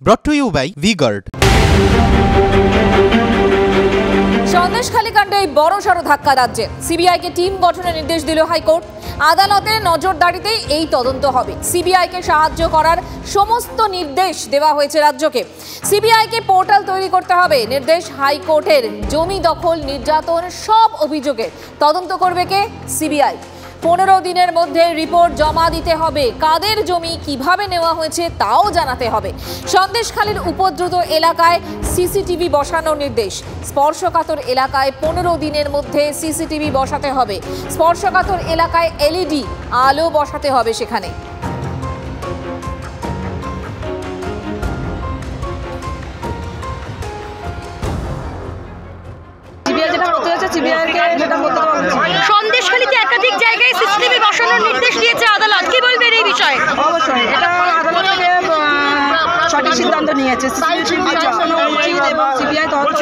brought to you by V-Guard. Sandeshkhali কাণ্ডে বড়সড় ধাক্কা রাজ্যে। সিবিআইকে টিম গঠনের নির্দেশ দিল হাইকোর্ট। আদালতের নজরদারিতে এই তদন্ত হবে। সিবিআইকে সাহায্য করার সমস্ত নির্দেশ দেওয়া হয়েছে রাজ্যকে। সিবিআইকে পোর্টাল তৈরি করতে হবে নির্দেশ হাইকোর্টের। জমি দখল, নির্যাতন সব অভিযোগে তদন্ত করবে কে? সিবিআই। 15 দিনের মধ্যে রিপোর্ট জমা দিতে হবে। কাদের জমি কিভাবে নেওয়া হয়েছে তাও জানাতে হবে। সন্দেশখালীর উপদ্রুত এলাকায় সিসিটিভি বসানোর নির্দেশ। স্পর্শকাতর এলাকায় 15 দিনের মধ্যে সিসিটিভি বসাতে হবে। স্পর্শকাতর এলাকায় এলইডি আলো বসাতে হবে সেখানে। সন্দেশখালীতে একাধিক জায়গায় সিসিটিভি বসানোর নির্দেশ দিয়েছে আদালত। কি বলবেন এই বিষয়ে? অবশ্যই এটা আদালত থেকে সঠিক সিদ্ধান্ত নিয়েছে। সিবিআই তদন্ত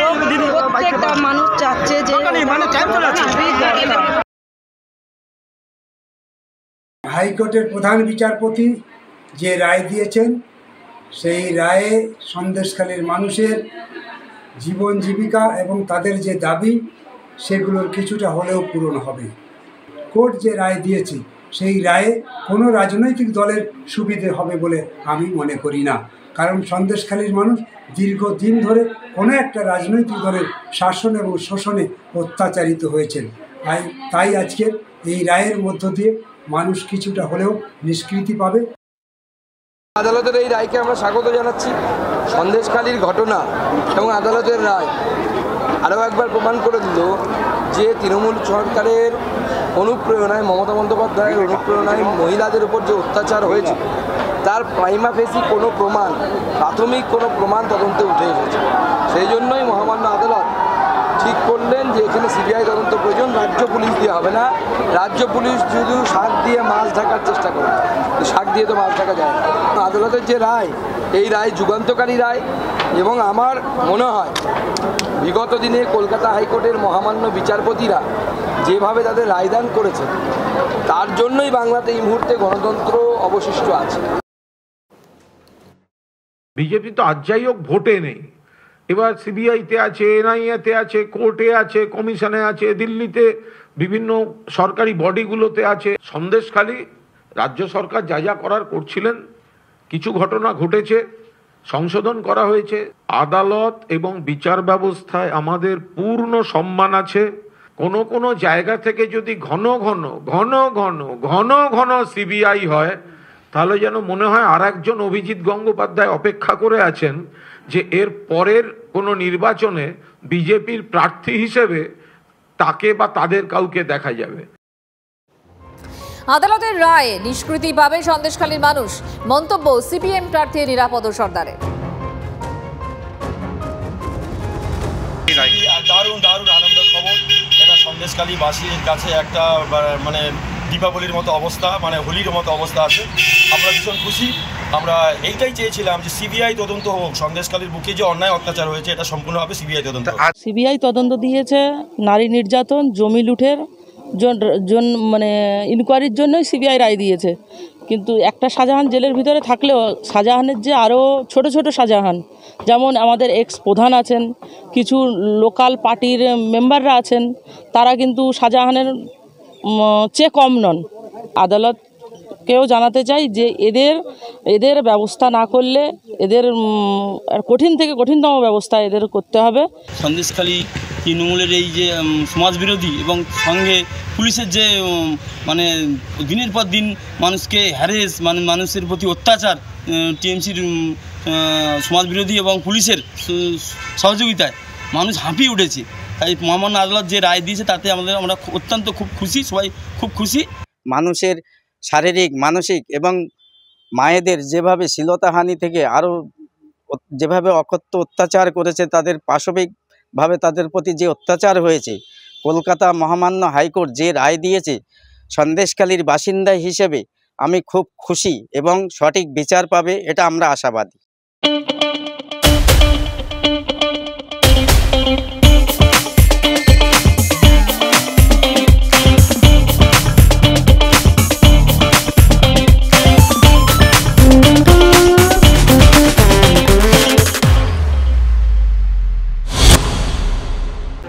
প্রত্যেকটা মানুষ চাচ্ছে যে হাইকোর্টের প্রধান বিচারপতি যে রায় দিয়েছেন সেই রায়ে সন্দেশখালীর মানুষের জীবন জীবিকা এবং তাদের যে দাবি সেগুলোর কিছুটা হলেও পূরণ হবে। কোর্ট যে রায় দিয়েছে সেই রায়ে কোনো রাজনৈতিক দলের সুবিধে হবে বলে আমি মনে করি না, কারণ সন্দেশখালীর মানুষ দীর্ঘদিন ধরে কোনো একটা রাজনৈতিক দলের শাসন এবং শোষণে অত্যাচারিত হয়েছেন। তাই আজকের এই রায়ের মধ্য দিয়ে মানুষ কিছুটা হলেও নিষ্কৃতি পাবে। আদালতের এই রায়কে আমরা স্বাগত জানাচ্ছি। সন্দেশখালীর ঘটনা এবং আদালতের রায় আরও একবার প্রমাণ করে দিল যে তৃণমূল সরকারের অনুপ্রেরণায়, মমতা বন্দ্যোপাধ্যায়ের অনুপ্রেরণায় মহিলাদের উপর যে অত্যাচার হয়েছে তার প্রাইমা ফেসি কোনো প্রমাণ, প্রাথমিক কোনো প্রমাণ তদন্তে উঠে এসেছে। সেই জন্যই মহামান্য আদালত ঠিক করলেন যে এখানে সিবিআই তদন্ত প্রয়োজন, রাজ্য পুলিশ দিয়ে হবে না। রাজ্য পুলিশ শুধু শাক দিয়ে মাছ ঢাকার চেষ্টা করে, শাক দিয়ে তো মাছ ঢাকা যায় না। আদালতের যে রায়, এই রায় যুগান্তকারী রায় এবং আমার মনে হয় বিগত দিনে কলকাতা হাইকোর্টের মহামান্য বিচারপতিরা যেভাবে তাদের রায়দান করেছে তার জন্যই বাংলাতে এই মুহূর্তে গণতন্ত্র অবশিষ্ট আছে। বিজেপি তো আজ যাই হোক ভোটে নেই, এবার সিবিআইতে আছে, এনআইএতে আছে, কোর্টে আছে, কমিশনে আছে, দিল্লিতে বিভিন্ন সরকারি বডিগুলোতে আছে। সন্দেশখালী রাজ্য সরকার যা যা করার করছিলেন, কিছু ঘটনা ঘটেছে, সংশোধন করা হয়েছে। আদালত এবং বিচার ব্যবস্থায় আমাদের পূর্ণ সম্মান আছে। কোনো জায়গা থেকে যদি ঘন ঘন সিবিআই হয় তাহলে যেন মনে হয় আর একজন অভিজিৎ গঙ্গোপাধ্যায় অপেক্ষা করে আছেন যে এর পরের কোনো নির্বাচনে বিজেপির প্রার্থী হিসেবে তাকে বা তাদের কাউকে দেখা যাবে। আদালতের রায়ে নিষ্কৃতি পাবে সন্দেশখালীর মানুষ। মন্তব্য সিপিএম প্রার্থী নিরাপদ সর্দারের। দারুণ আনন্দের খবর। এটা সন্দেশখালীবাসীর কাছে একটা মানে দীপাবলির মতো অবস্থা, মানে হোলির মতো অবস্থা আছে। আমরা ভীষণ খুশি। আমরা এইটাই চেয়েছিলাম যে সিবিআই তদন্ত হোক। সন্দেশখালীর বুকে যে অন্যায় অত্যাচার হয়েছে এটা সম্পূর্ণভাবে সিবিআই তদন্ত। সিবিআই তদন্ত দিয়েছে নারী নির্যাতন, জমি লুঠের মানে ইনকোয়ারির জন্যই সিবিআই রায় দিয়েছে। কিন্তু একটা শাহজাহান জেলের ভিতরে থাকলেও শাহজাহানের যে আরও ছোট শাহজাহান, যেমন আমাদের এক্স প্রধান আছেন, কিছু লোকাল পার্টির মেম্বাররা আছেন, তারা কিন্তু শাহজাহানের চেয়ে কম নন। আদালতকেও জানাতে চাই যে এদের ব্যবস্থা না করলে এদের কঠিন থেকে কঠিনতম ব্যবস্থা এদের করতে হবে। সন্দেশখালী তৃণমূলের এই যে সমাজবিরোধী এবং সঙ্গে পুলিশের যে মানে দিনের পর দিন মানুষকে হ্যারেস, মানে মানুষের প্রতি অত্যাচার, টিএমসির সমাজবিরোধী এবং পুলিশের সহযোগিতায় মানুষ হাঁপিয়ে উঠেছে। তাই মহামান্য আদালত যে রায় দিয়েছে তাতে আমরা অত্যন্ত খুব খুশি, সবাই খুব খুশি। মানুষের শারীরিক, মানসিক এবং মায়েদের যেভাবে শ্লীলতাহানি থেকে আরও যেভাবে অকথ্য অত্যাচার করেছে, তাদের পাশবিকভাবে তাদের প্রতি যে অত্যাচার হয়েছে, কলকাতা মহামান্য হাইকোর্ট যে রায় দিয়েছে, সন্দেশখালীর বাসিন্দা হিসেবে আমি খুব খুশি এবং সঠিক বিচার পাবে এটা আমরা আশাবাদী।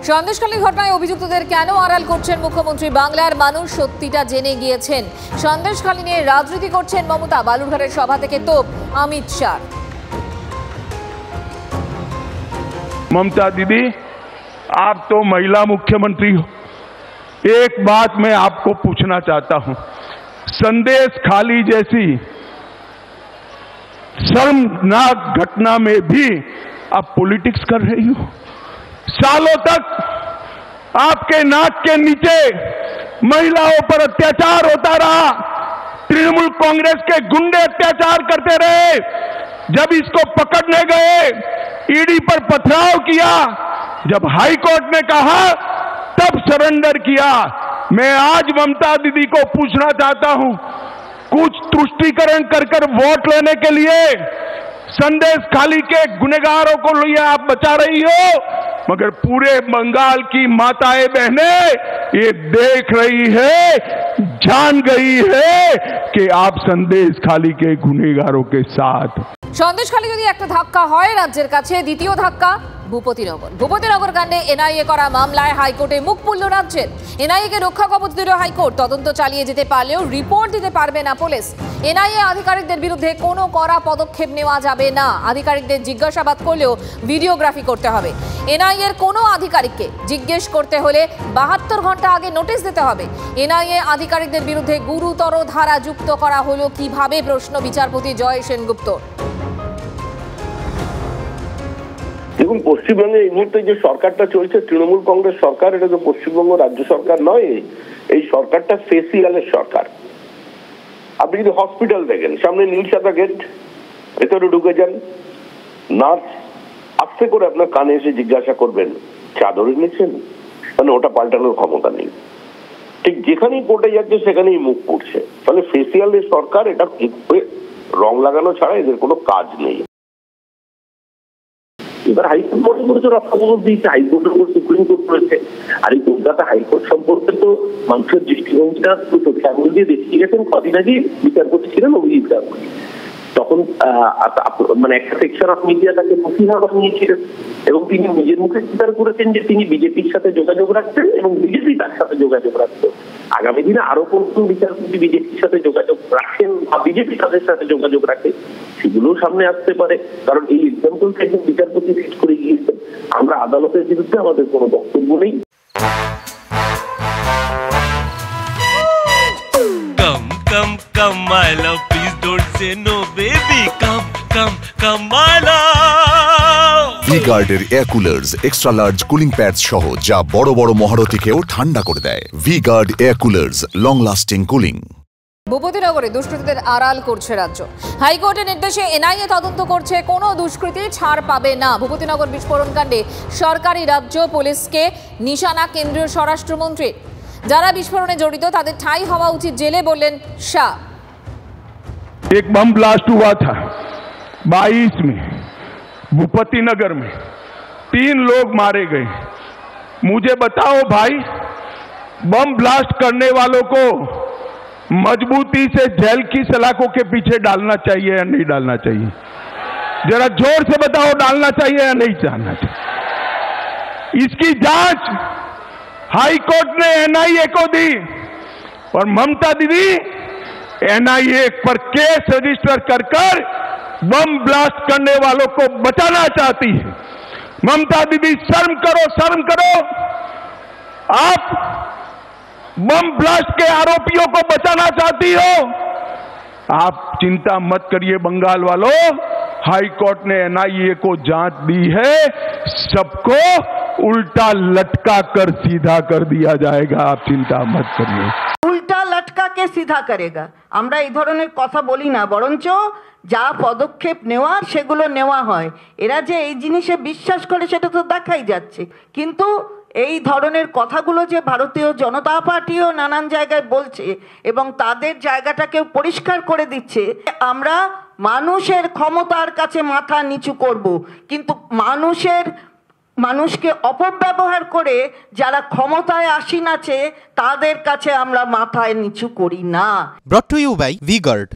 সন্দেশখালী ঘটনায় অভিযুক্তদের কেন আড়াল করছেন মুখ্যমন্ত্রী? বাংলার মানুষ সত্যিটা জেনে গিয়েছেন। সন্দেশখালী নিয়ে রাজনীতি করছেন মমতা। বালুরঘাটের সভা থেকে তোপ অমিত শাহ। ममता दीदी, आप तो महिला मुख्यमंत्री हो। एक बात मैं आपको पूछना चाहता हूं, संदेशखाली जैसी शर्मनाक घटना में भी आप पॉलिटिक्स कर रही हो। सालों तक आपके नाक के नीचे महिलाओं पर अत्याचार होता रहा। तृणमूल कांग्रेस के गुंडे अत्याचार करते रहे। जब इसको पकड़ने गए, ईडी पर पथराव किया। जब हाई कोर्ट ने कहा, तब सरेंडर किया। मैं आज ममता दीदी को पूछना चाहता हूं, कुछ तुष्टीकरण कर वोट लेने के लिए संदेशखाली के गुनहगारों को लिए आप बचा रही हो, मगर पूरे बंगाल की माताएं बहनें ये देख रही है, जान गई है कि आप संदेशखाली के गुनहगारों के साथ। সন্দেশখালী যদি একটা ধাক্কা হয় রাজ্যের কাছে, দ্বিতীয় ধাক্কা ভূপতিনগর কাণ্ডে এনআইএ করা মামলায় হাইকোর্টে মুখ পুরল রাজ্যের। এনআইএ কে রক্ষা কবচ দিল হাইকোর্ট। তদন্ত চালিয়ে যেতে পারলেও রিপোর্ট দিতে পারবে না পুলিশ। এনআইএ আধিকারিকদের বিরুদ্ধে কোনো কড়া পদক্ষেপ নেওয়া যাবে না। আধিকারিকদের জিজ্ঞাসাবাদ করলেও ভিডিওগ্রাফি করতে হবে। এনআইএর কোনো আধিকারিককে জিজ্ঞেস করতে হলে 72 ঘন্টা আগে নোটিশ দিতে হবে। এনআইএ আধিকারিকদের বিরুদ্ধে গুরুতর ধারা যুক্ত করা হলো কিভাবে, প্রশ্ন বিচারপতি জয় সেনগুপ্ত। দেখুন, পশ্চিমবঙ্গে এই মুহূর্তে যে সরকারটা চলছে তৃণমূল কংগ্রেস সরকার, এটা তো পশ্চিমবঙ্গ রাজ্য সরকার নয়। এই সরকারটা ফেসিয়ালের সরকার। আপনি যদি হসপিটাল দেখেন, সামনে নীল সাদা গেট, ভেতরে ঢুকে যান, নার্স আস্তে করে আপনার কানে এসে জিজ্ঞাসা করবেন চাদরে নিয়েছেন, মানে ওটা পাল্টানোর ক্ষমতা নেই। ঠিক যেখানেই কোর্টে যাচ্ছে সেখানেই মুখ পুড়ছে। তাহলে ফেসিয়ালের সরকার, এটা রং লাগানো ছাড়া এদের কোনো কাজ নেই। এবার হাইকোর্ট মনে করেছে রক্ষা কবচ দিয়েছে, হাইকোর্টের উপর সুপ্রিম কোর্ট রয়েছে। আর এই কলকাতা হাইকোর্ট সম্পর্কে তো মানুষের দৃষ্টিভঙ্গিটা আঙুল দিয়ে দেখিয়ে গেছেন। কদিন আগে বিচারপতি ছিলেন অভিজিৎ গাঙ্গুলি, তখন মানে একটা সেকশন অফ মিডিয়া তাকে ফসিহা বানিয়েছিলেন এবং তিনি নিজের মুখে স্বীকার করেছেন যে তিনি বিজেপির সাথে যোগাযোগ রাখছেন এবং বিজেপি তার সাথে যোগাযোগ রাখছেন। আগামী দিনে আরো কোন কোন বিচারপতি বিজেপির সাথে যোগাযোগ রাখেন বা বিজেপি তাদের সাথে যোগাযোগ রাখে, সেগুলোও সামনে আসতে পারে। কারণ এই এক্সাম্পলকে একজন বিচারপতি ফিট করে গিয়েছেন। আমরা আদালতের বিরুদ্ধে আমাদের কোনো বক্তব্য নেই। Come, my love, please don't say no, baby. Come, my love. V-Guard এর air coolers extra large cooling pads সহ যা বড় বড় মহারথীকেও ঠান্ডা করে দেয়। V-Guard air coolers, long lasting cooling. ভূপতিনগরে দুষ্কৃতীদের আড়াল করছে রাজ্য। হাইকোর্টের নির্দেশে এনআইএ তদন্ত করছে, কোনো দুষ্কৃতী ছাড় পাবে না। ভূপতিনগর বিস্ফোরণ কাণ্ডে সরকারি রাজ্য পুলিশকে নিশানা কেন্দ্রীয় স্বরাষ্ট্রমন্ত্রী। যারা বিস্ফোরণে জড়িত তাদের ঠাঁই হওয়া উচিত জেলে, বললেন শাহ। एक बम ब्लास्ट हुआ था 22 में भूपतिनगर में, 3 लोग मारे गए। मुझे बताओ भाई, बम ब्लास्ट करने वालों को मजबूती से जेल की सलाखों के पीछे डालना चाहिए या नहीं डालना चाहिए? जरा जोर से बताओ, डालना चाहिए या नहीं डालना चाहिए? इसकी जांच हाई कोर्ट ने एनआईए को दी और ममता दीदी एनआईए पर केस रजिस्टर कर बम ब्लास्ट करने वालों को बचाना चाहती है। ममता दीदी, शर्म करो। आप बम ब्लास्ट के आरोपियों को बचाना चाहती हो। आप चिंता मत करिए बंगाल वालों, हाई कोर्ट ने एनआईए को जांच दी है, सबको उल्टा लटका कर सीधा कर दिया जाएगा। आप चिंता मत करिए। উল্টা লটকাকে সিধা করেগা, আমরা এই ধরনের কথা বলি না, বরঞ্চ যা পদক্ষেপ নেওয়ার সেগুলো নেওয়া হয়। এরা যে এই জিনিসে বিশ্বাস করে সেটা তো দেখাই যাচ্ছে। কিন্তু এই ধরনের কথাগুলো যে ভারতীয় জনতা পার্টিও নানান জায়গায় বলছে এবং তাদের জায়গাটাকেও পরিষ্কার করে দিচ্ছে, আমরা মানুষের ক্ষমতার কাছে মাথা নিচু করব, কিন্তু মানুষকে অপব্যবহার করে যারা ক্ষমতায় আসীন আছে তাদের কাছে আমরা মাথায় নিচু করি না। Brought to you by V-Guard।